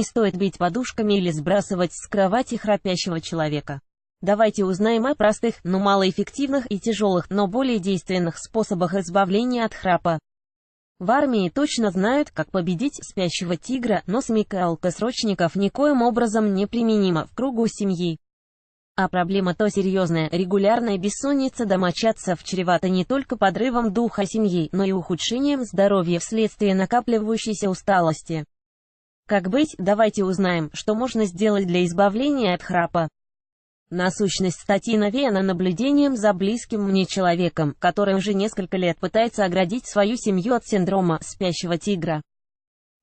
стоит бить подушками или сбрасывать с кровати храпящего человека. Давайте узнаем о простых, но малоэффективных и тяжелых, но более действенных способах избавления от храпа. В армии точно знают, как победить спящего тигра, но смекалка срочников никоим образом не применима в кругу семьи. А проблема то серьезная, регулярная бессонница домочадцев чревата не только подрывом духа семьи, но и ухудшением здоровья вследствие накапливающейся усталости. Как быть, давайте узнаем, что можно сделать для избавления от храпа. Насущность статьи навеяна наблюдением за близким мне человеком, который уже несколько лет пытается оградить свою семью от синдрома спящего тигра.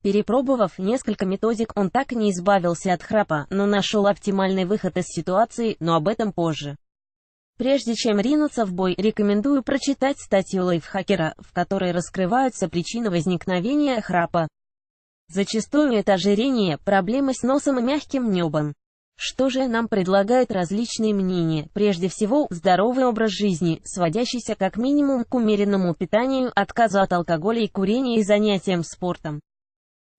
Перепробовав несколько методик, он так и не избавился от храпа, но нашел оптимальный выход из ситуации, но об этом позже. Прежде чем ринуться в бой, рекомендую прочитать статью лайфхакера, в которой раскрываются причины возникновения храпа. Зачастую это ожирение, проблемы с носом и мягким небом. Что же нам предлагают различные мнения? Прежде всего, здоровый образ жизни, сводящийся как минимум к умеренному питанию, отказу от алкоголя и курения и занятиям спортом.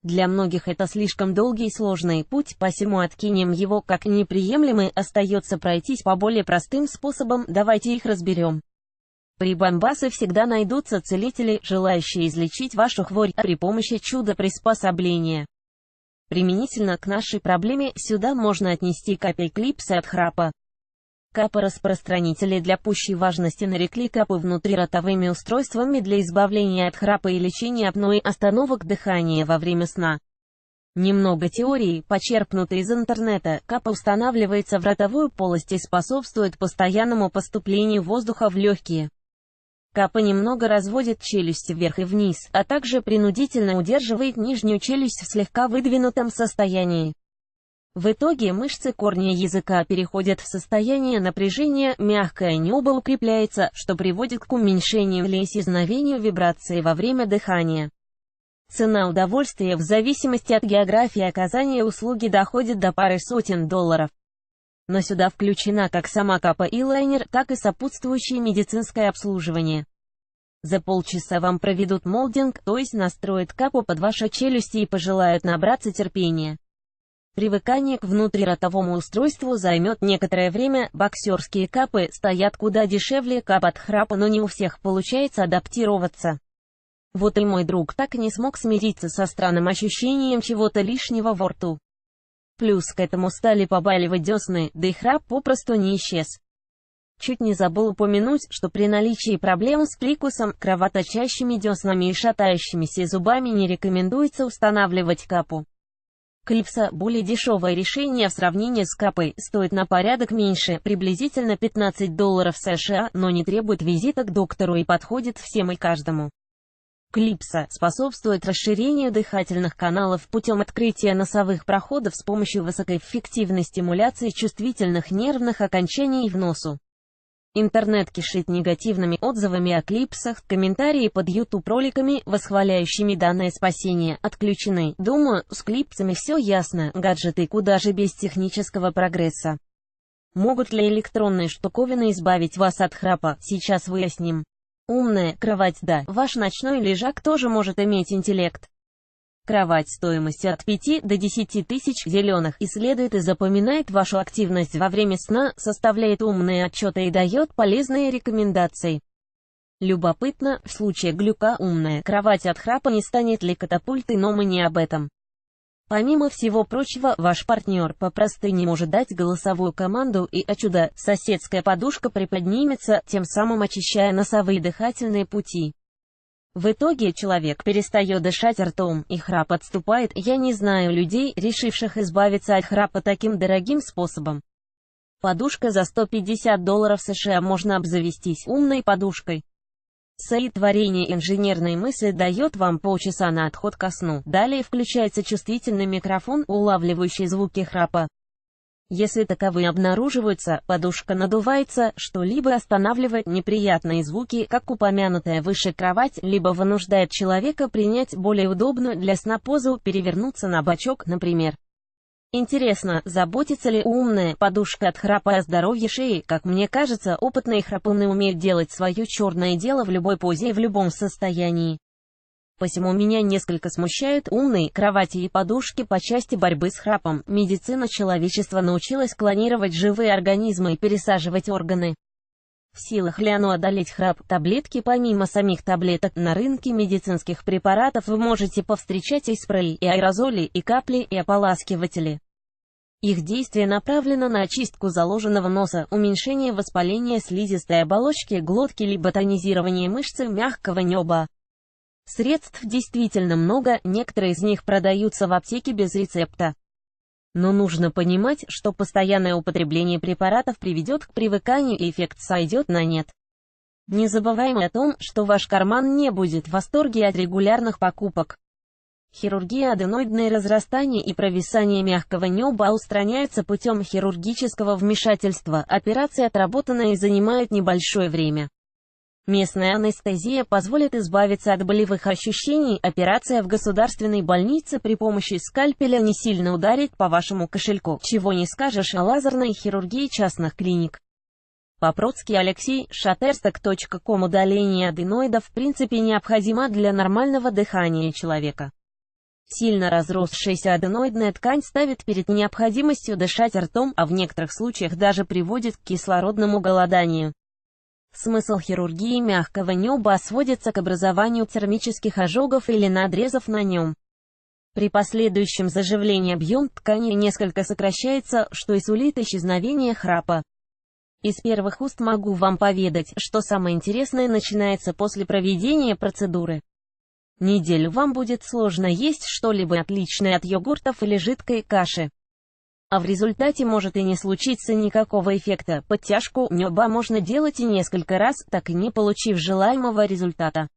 Для многих это слишком долгий и сложный путь, посему откинем его как неприемлемый, остается пройтись по более простым способам, давайте их разберем. Прибамбасы всегда найдутся целители, желающие излечить вашу хворь при помощи чудо-приспособления. Применительно к нашей проблеме, сюда можно отнести капель клипсы от храпа. Капы-распространители для пущей важности нарекли капы внутриротовыми устройствами для избавления от храпа и лечения апноэ, остановок дыхания во время сна. Немного теории, почерпнутой из интернета. Капа устанавливается в ротовую полость и способствует постоянному поступлению воздуха в легкие. Капа немного разводит челюсти вверх и вниз, а также принудительно удерживает нижнюю челюсть в слегка выдвинутом состоянии. В итоге мышцы корня языка переходят в состояние напряжения, мягкое небо укрепляется, что приводит к уменьшению или исчезновению вибрации во время дыхания. Цена удовольствия в зависимости от географии оказания услуги доходит до пары сотен $. Но сюда включена как сама капа и лайнер, так и сопутствующее медицинское обслуживание. За полчаса вам проведут молдинг, то есть настроят капу под ваши челюсти и пожелают набраться терпения. Привыкание к внутриротовому устройству займет некоторое время, боксерские капы стоят куда дешевле кап от храпа, но не у всех получается адаптироваться. Вот и мой друг так и не смог смириться со странным ощущением чего-то лишнего во рту. Плюс к этому стали побаливать десны, да и храп попросту не исчез. Чуть не забыл упомянуть, что при наличии проблем с прикусом, кровоточащими деснами и шатающимися зубами не рекомендуется устанавливать капу. Клипса – более дешевое решение в сравнении с капой, стоит на порядок меньше, приблизительно $15 США, но не требует визита к доктору и подходит всем и каждому. Клипса способствует расширению дыхательных каналов путем открытия носовых проходов с помощью высокоэффективной стимуляции чувствительных нервных окончаний в носу. Интернет кишит негативными отзывами о клипсах, комментарии под YouTube-роликами, восхваляющими данное спасение, отключены. Думаю, с клипсами все ясно, гаджеты куда же без технического прогресса. Могут ли электронные штуковины избавить вас от храпа, сейчас выясним. Умная кровать, да, ваш ночной лежак тоже может иметь интеллект. Кровать стоимостью от 5 до 10 тысяч зеленых исследует и запоминает вашу активность во время сна, составляет умные отчеты и дает полезные рекомендации. Любопытно, в случае глюка умная кровать от храпа не станет ли катапультой, но мы не об этом. Помимо всего прочего, ваш партнер по простыне может дать голосовую команду, и, о чудо, соседская подушка приподнимется, тем самым очищая носовые дыхательные пути. В итоге человек перестает дышать ртом, и храп отступает. Я не знаю людей, решивших избавиться от храпа таким дорогим способом. Подушка за $150 США, можно обзавестись умной подушкой. Творение инженерной мысли дает вам полчаса на отход ко сну. Далее включается чувствительный микрофон, улавливающий звуки храпа. Если таковые обнаруживаются, подушка надувается, что либо останавливает неприятные звуки, как упомянутая выше кровать, либо вынуждает человека принять более удобную для сна позу, перевернуться на бочок, например. Интересно, заботится ли умная подушка от храпа о здоровье шеи? Как мне кажется, опытные храпуны умеют делать свое черное дело в любой позе и в любом состоянии. Посему меня несколько смущают умные кровати и подушки по части борьбы с храпом. Медицина человечества научилась клонировать живые организмы и пересаживать органы. В силах ли оно одолеть храп? Таблетки. Помимо самих таблеток, на рынке медицинских препаратов вы можете повстречать и спреи, и аэрозоли, и капли, и ополаскиватели. Их действие направлено на очистку заложенного носа, уменьшение воспаления слизистой оболочки глотки либо тонизирование мышцы мягкого неба. Средств действительно много, некоторые из них продаются в аптеке без рецепта. Но нужно понимать, что постоянное употребление препаратов приведет к привыканию и эффект сойдет на нет. Не забываем о том, что ваш карман не будет в восторге от регулярных покупок. Хирургия. Аденоидные разрастания и провисание мягкого неба устраняются путем хирургического вмешательства. Операция отработана и занимает небольшое время. Местная анестезия позволит избавиться от болевых ощущений. Операция в государственной больнице при помощи скальпеля не сильно ударит по вашему кошельку. Чего не скажешь о лазерной хирургии частных клиник. Попроцкий Алексей, Shutterstock.com. Удаление аденоидов в принципе необходимо для нормального дыхания человека. Сильно разросшаяся аденоидная ткань ставит перед необходимостью дышать ртом, а в некоторых случаях даже приводит к кислородному голоданию. Смысл хирургии мягкого неба сводится к образованию термических ожогов или надрезов на нем. При последующем заживлении объем ткани несколько сокращается, что и сулит исчезновение храпа. Из первых уст могу вам поведать, что самое интересное начинается после проведения процедуры. Неделю вам будет сложно есть что-либо отличное от йогуртов или жидкой каши. А в результате может и не случиться никакого эффекта. Подтяжку неба можно делать и несколько раз, так и не получив желаемого результата.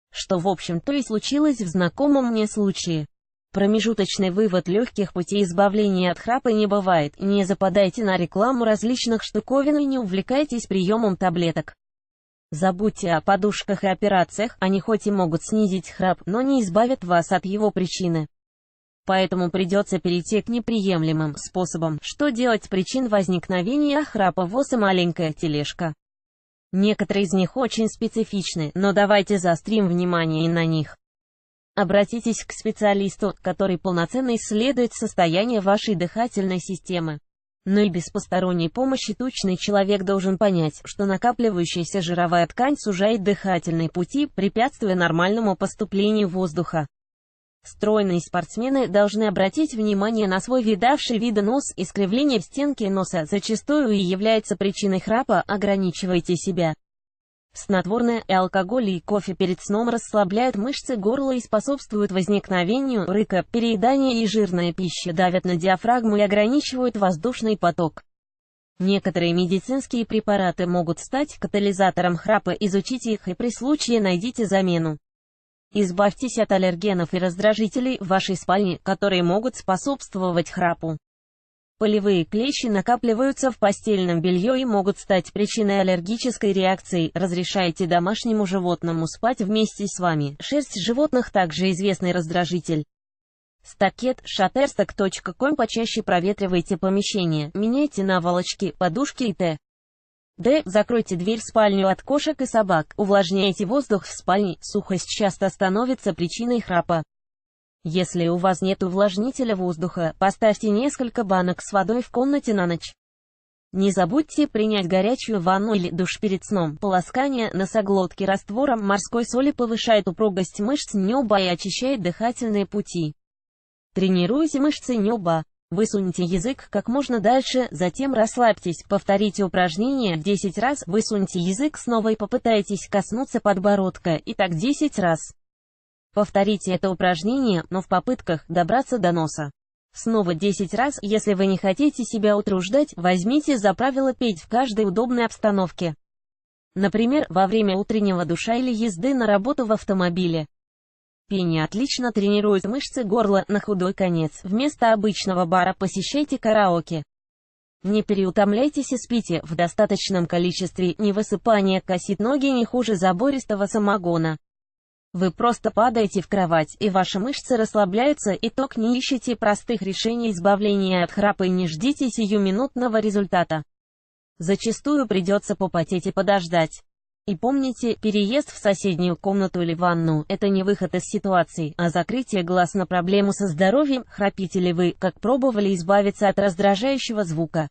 Что в общем-то и случилось в знакомом мне случае. Промежуточный вывод: легких путей избавления от храпа не бывает. Не западайте на рекламу различных штуковин и не увлекайтесь приемом таблеток. Забудьте о подушках и операциях, они хоть и могут снизить храп, но не избавят вас от его причины. Поэтому придется перейти к неприемлемым способам. Что делать с причин возникновения храпа? ВОЗ и маленькая тележка. Некоторые из них очень специфичны, но давайте заострим внимание и на них. Обратитесь к специалисту, который полноценно исследует состояние вашей дыхательной системы. Но и без посторонней помощи тучный человек должен понять, что накапливающаяся жировая ткань сужает дыхательные пути, препятствуя нормальному поступлению воздуха. Стройные спортсмены должны обратить внимание на свой видавший виды нос. Искривление в стенке носа зачастую и является причиной храпа. Ограничивайте себя. Снотворное, и алкоголь, и кофе перед сном расслабляют мышцы горла и способствуют возникновению рыка. Переедание и жирная пища давят на диафрагму и ограничивают воздушный поток. Некоторые медицинские препараты могут стать катализатором храпа. Изучите их и при случае найдите замену. Избавьтесь от аллергенов и раздражителей в вашей спальне, которые могут способствовать храпу. Полевые клещи накапливаются в постельном белье и могут стать причиной аллергической реакции. Разрешайте домашнему животному спать вместе с вами. Шерсть животных также известный раздражитель. Стакет. Shutterstock.com. Почаще проветривайте помещение. Меняйте наволочки, подушки и т.д. Закройте дверь в спальню от кошек и собак. Увлажняйте воздух в спальне. Сухость часто становится причиной храпа. Если у вас нет увлажнителя воздуха, поставьте несколько банок с водой в комнате на ночь. Не забудьте принять горячую ванну или душ перед сном. Полоскание носоглотки раствором морской соли повышает упругость мышц неба и очищает дыхательные пути. Тренируйте мышцы неба. Высуньте язык как можно дальше, затем расслабьтесь. Повторите упражнение 10 раз. Высуньте язык снова и попытайтесь коснуться подбородка, и так 10 раз. Повторите это упражнение, но в попытках добраться до носа. Снова 10 раз. Если вы не хотите себя утруждать, возьмите за правило петь в каждой удобной обстановке. Например, во время утреннего душа или езды на работу в автомобиле. Пение отлично тренирует мышцы горла. На худой конец, вместо обычного бара посещайте караоке. Не переутомляйтесь и спите в достаточном количестве. Невысыпание косит ноги не хуже забористого самогона. Вы просто падаете в кровать, и ваши мышцы расслабляются. Итог: не ищите простых решений избавления от храпа и не ждите сиюминутного результата. Зачастую придется попотеть и подождать. И помните, переезд в соседнюю комнату или ванну – это не выход из ситуации, а закрытие глаз на проблему со здоровьем. Храпите ли вы, как пробовали избавиться от раздражающего звука?